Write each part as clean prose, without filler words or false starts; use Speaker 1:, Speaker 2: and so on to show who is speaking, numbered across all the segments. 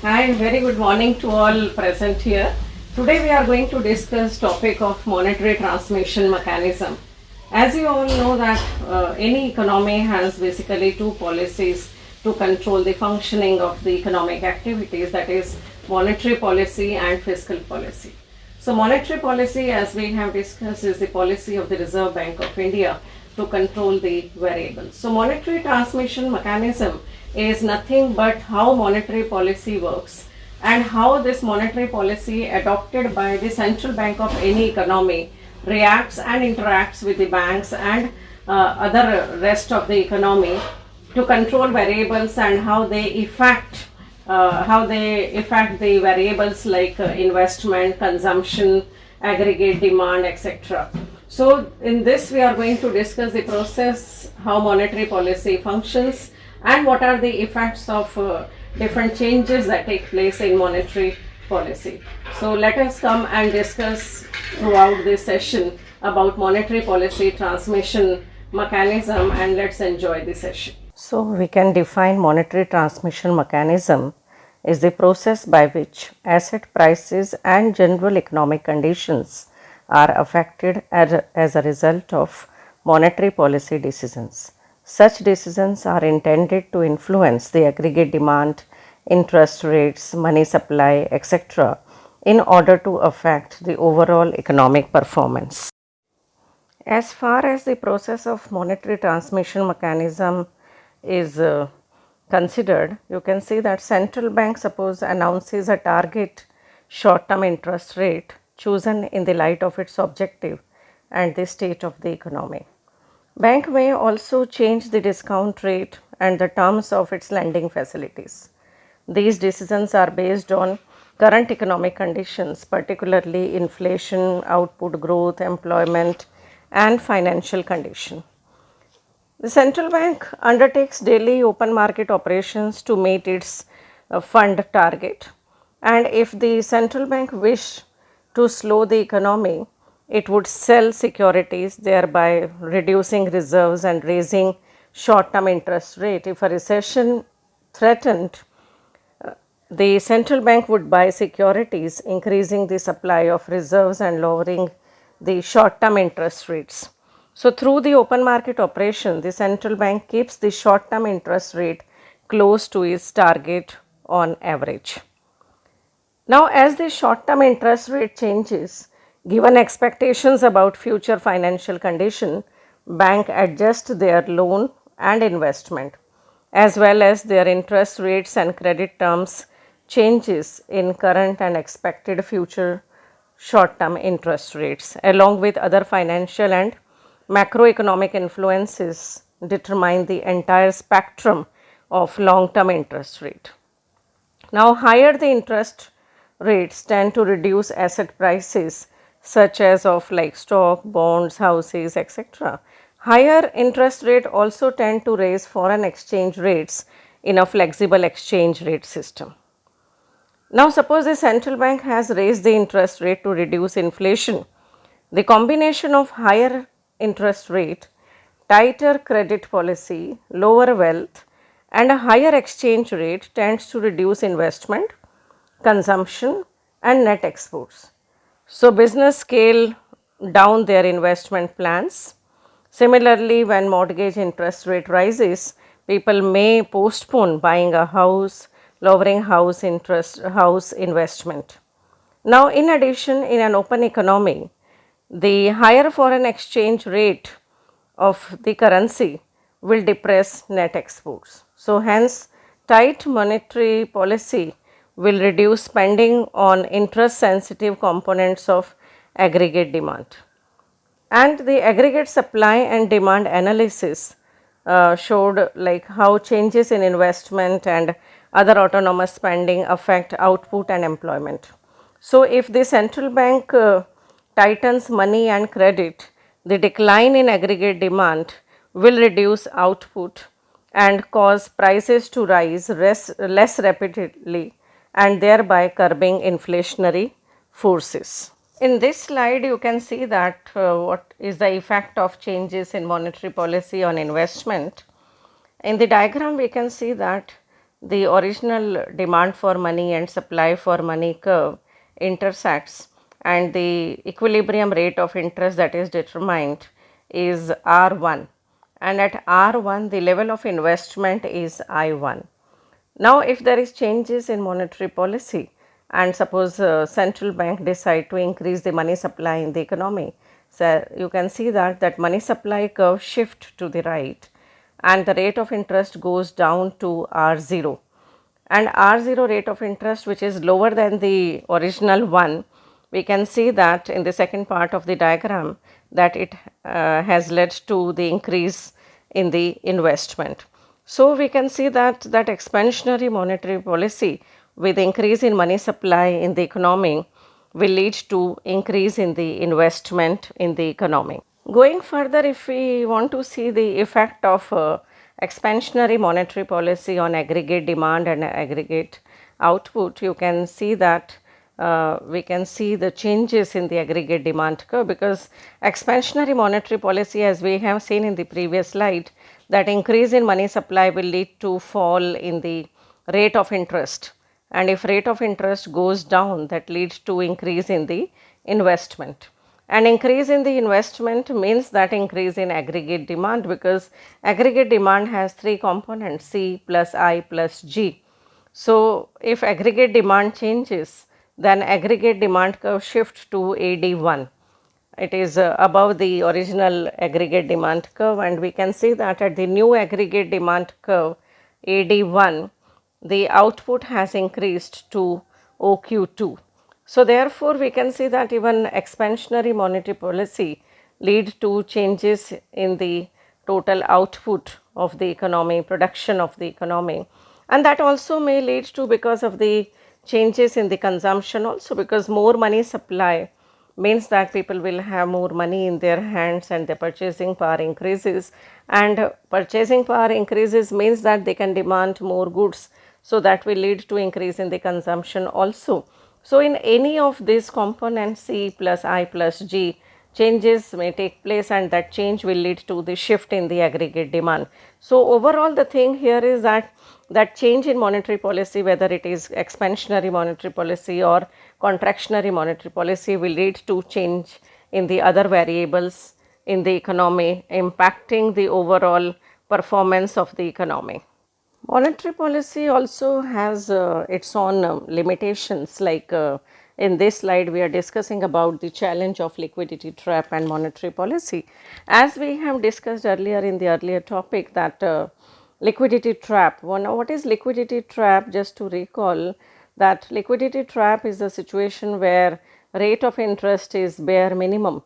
Speaker 1: Hi, very good morning to all present here. Today we are going to discuss topic of monetary transmission mechanism. As you all know that any economy has basically two policies to control the functioning of the economic activities, that is monetary policy and fiscal policy. So monetary policy, as we have discussed, is the policy of the Reserve Bank of India to control the variables. So monetary transmission mechanism is nothing but how monetary policy works and how this monetary policy adopted by the central bank of any economy reacts and interacts with the banks and other rest of the economy to control variables and how they affect the variables like investment, consumption, aggregate demand, etc. So in this we are going to discuss the process, how monetary policy functions and what are the effects of different changes that take place in monetary policy. So let us come and discuss throughout this session about monetary policy transmission mechanism, and let's enjoy the session. So we can define monetary transmission mechanism is the process by which asset prices and general economic conditions are affected as a result of monetary policy decisions. Such decisions are intended to influence the aggregate demand, interest rates, money supply, etc., in order to affect the overall economic performance. As far as the process of monetary transmission mechanism is considered, you can see that central bank suppose announces a target short term interest rate chosen in the light of its objective and the state of the economy. Bank may also change the discount rate and the terms of its lending facilities. These decisions are based on current economic conditions, particularly inflation, output growth, employment, and financial condition. The central bank undertakes daily open market operations to meet its fund target, and if the central bank wish to slow the economy, it would sell securities, thereby reducing reserves and raising short term interest rate. If a recession threatened, the central bank would buy securities, increasing the supply of reserves and lowering the short term interest rates. So, through the open market operation, the central bank keeps the short term interest rate close to its target on average. Now, as the short term interest rate changes, given expectations about future financial condition, bank adjust their loan and investment as well as their interest rates and credit terms changes in current and expected future short term interest rates along with other financial and macroeconomic influences determine the entire spectrum of long term interest rate. Now, higher the interest rates tend to reduce asset prices such as of like stock, bonds, houses, etc. Higher interest rate also tend to raise foreign exchange rates in a flexible exchange rate system. Now, suppose the central bank has raised the interest rate to reduce inflation. The combination of higher interest rate, tighter credit policy, lower wealth, and a higher exchange rate tends to reduce investment, consumption, and net exports. So, business scale down their investment plans. Similarly, when mortgage interest rate rises, people may postpone buying a house, lowering house investment. Now, in addition, in an open economy, the higher foreign exchange rate of the currency will depress net exports. So, hence, tight monetary policy will reduce spending on interest sensitive components of aggregate demand. And the aggregate supply and demand analysis showed like how changes in investment and other autonomous spending affect output and employment. So, if the central bank tightens money and credit, the decline in aggregate demand will reduce output and cause prices to rise less rapidly and thereby curbing inflationary forces. In this slide, you can see that what is the effect of changes in monetary policy on investment. In the diagram, we can see that the original demand for money and supply for money curve intersects, and the equilibrium rate of interest that is determined is R1, and at R1 the level of investment is I1. Now, if there is changes in monetary policy and suppose central bank decide to increase the money supply in the economy, so you can see that money supply curve shift to the right and the rate of interest goes down to R0, and R0 rate of interest, which is lower than the original one, we can see that in the second part of the diagram that it has led to the increase in the investment. So, we can see that expansionary monetary policy with increase in money supply in the economy will lead to increase in the investment in the economy. Going further, if we want to see the effect of expansionary monetary policy on aggregate demand and aggregate output, you can see that we can see the changes in the aggregate demand curve, because expansionary monetary policy, as we have seen in the previous slide, that increase in money supply will lead to fall in the rate of interest, and if rate of interest goes down, that leads to increase in the investment. And increase in the investment means that increase in aggregate demand, because aggregate demand has three components, C plus I plus G. So, if aggregate demand changes, then aggregate demand curve shifts to AD1. It is above the original aggregate demand curve, and we can see that at the new aggregate demand curve AD1, the output has increased to OQ2. So, therefore, we can see that even expansionary monetary policy lead to changes in the total output of the economy, production of the economy, and that also may lead to, because of the changes in the consumption also, because more money supply means that people will have more money in their hands and their purchasing power increases, and purchasing power increases means that they can demand more goods, so that will lead to increase in the consumption also. So, in any of these components C plus I plus G, changes may take place, and that change will lead to the shift in the aggregate demand. So, overall the thing here is that change in monetary policy, whether it is expansionary monetary policy or contractionary monetary policy, will lead to change in the other variables in the economy, impacting the overall performance of the economy. Monetary policy also has its own limitations, like in this slide we are discussing about the challenge of liquidity trap and monetary policy. As we have discussed earlier in the earlier topic, that liquidity trap. What is liquidity trap? Just to recall, that liquidity trap is a situation where rate of interest is bare minimum,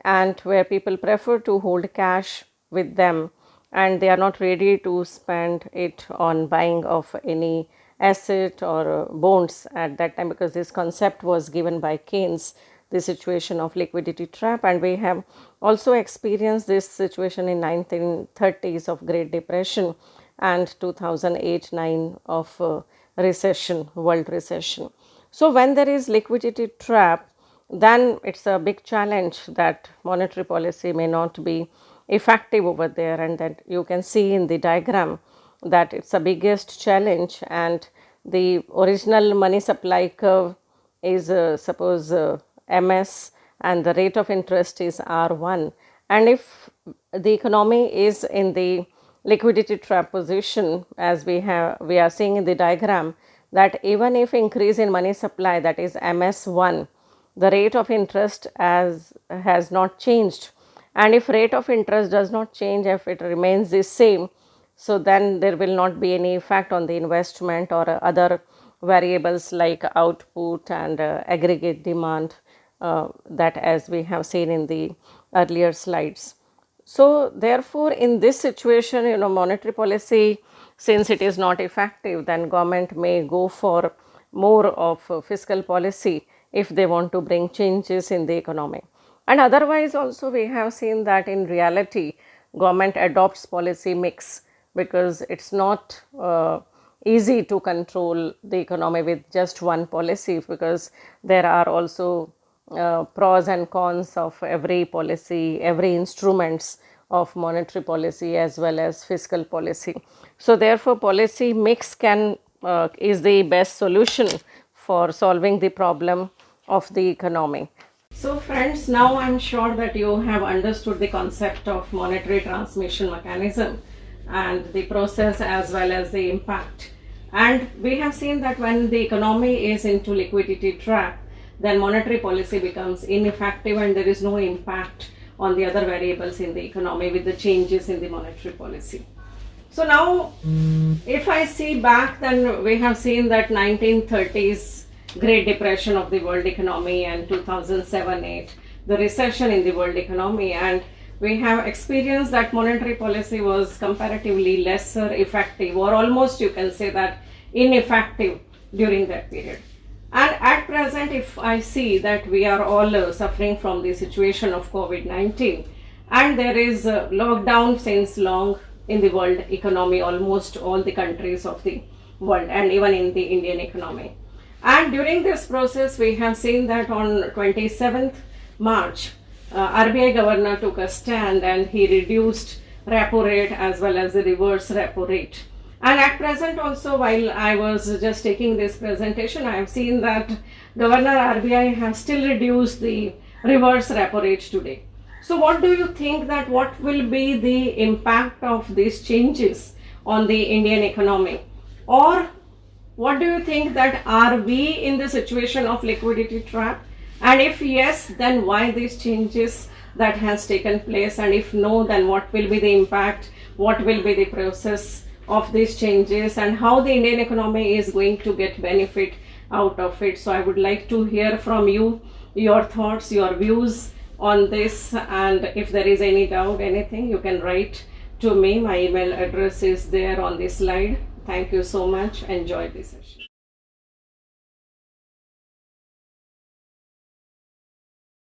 Speaker 1: and where people prefer to hold cash with them, and they are not ready to spend it on buying of any asset or bonds at that time, because this concept was given by Keynes, the situation of liquidity trap. And we have also experienced this situation in 1930s of Great Depression and 2008-9 of recession, world recession. So, when there is liquidity trap, then it's a big challenge that monetary policy may not be effective over there, and that you can see in the diagram that it's the biggest challenge, and the original money supply curve is suppose MS, and the rate of interest is R1, and if the economy is in the liquidity trap position, as we are seeing in the diagram, that even if increase in money supply, that is MS1, the rate of interest has not changed, and if rate of interest does not change, if it remains the same, so then there will not be any effect on the investment or other variables like output and aggregate demand, that as we have seen in the earlier slides. So, therefore, in this situation, monetary policy, since it is not effective, then government may go for more of fiscal policy if they want to bring changes in the economy. And otherwise also we have seen that in reality government adopts policy mix, because it's not easy to control the economy with just one policy, because there are also pros and cons of every policy, every instruments of monetary policy as well as fiscal policy. So therefore, policy mix is the best solution for solving the problem of the economy. So friends, now I am sure that you have understood the concept of monetary transmission mechanism and the process as well as the impact. And we have seen that when the economy is into liquidity trap, then monetary policy becomes ineffective and there is no impact on the other variables in the economy with the changes in the monetary policy. So now, if I see back, then we have seen that 1930s Great Depression of the world economy and 2007-8, the recession in the world economy, and we have experienced that monetary policy was comparatively lesser effective, or almost you can say that ineffective during that period. And at present, if I see that we are all suffering from the situation of COVID-19 and there is a lockdown since long in the world economy, almost all the countries of the world and even in the Indian economy. And during this process, we have seen that on 27th March, RBI governor took a stand and he reduced repo rate as well as the reverse repo rate. And at present also, while I was just taking this presentation, I have seen that Governor RBI has still reduced the reverse repo rate today. So what do you think that what will be the impact of these changes on the Indian economy? Or what do you think that are we in the situation of liquidity trap? And if yes, then why these changes that has taken place? And if no, then what will be the impact? What will be the process of these changes and how the Indian economy is going to get benefit out of it? So I would like to hear from you, your thoughts, your views on this, and if there is any doubt, anything, you can write to me. My email address is there on this slide. Thank you so much. Enjoy this session.